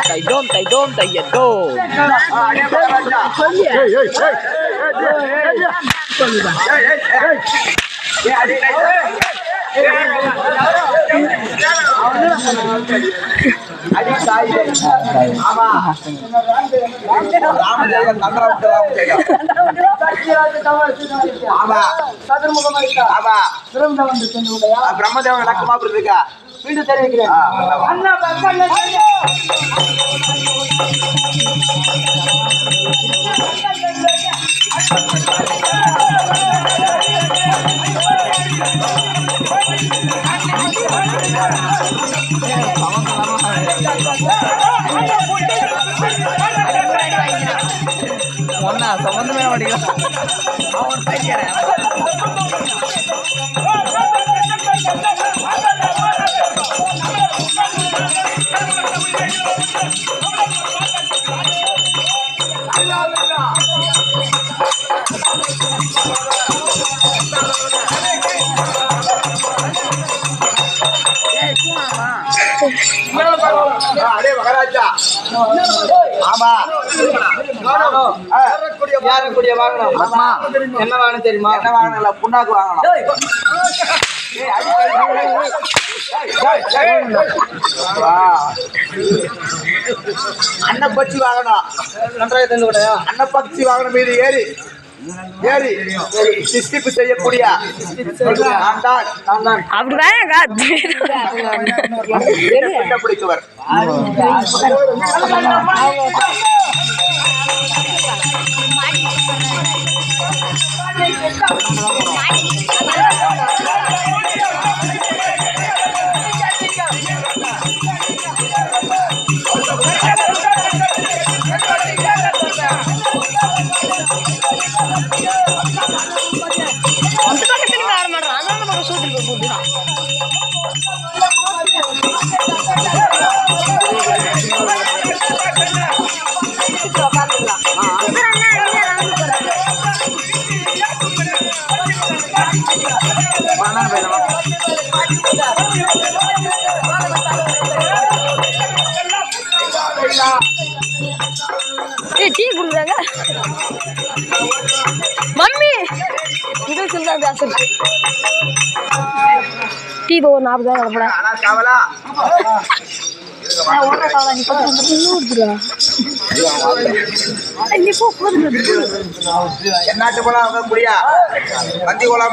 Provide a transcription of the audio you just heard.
tay đôm tay giật đô Brahmadevan விளக்கமா இருக்கா மீண்டும் தெரிவிக்கிறேன். ஒன்னா சம்பந்தமே மாட்டேங்கிறான் அவன் பைக்கிறேன். அதே மகாராஜா ஆமா ஏறக்கூடிய வாகனம் என்ன வாகனம் தெரியுமா? என்ன வாகனம் இல்ல புண்ணாக்கு வாங்கணும். அன்னப்பச்சி வாகனம் அன்னப்பச்சி வாகனம் மீது ஏறி சிஸ்டிப்பு செய்யக்கூடிய பிடிக்குவர். டீ குடுக்குறாங்க மம்மி இங்க சொல்றா பேசுற டீ போ 40 ரூபாய் ஆனா காவலா நான் ஓட காவலா நீ பத்து ஊத்துறா நீ போ போடு என்னாட்டு போலாம் முடியா பந்தி கோலாம்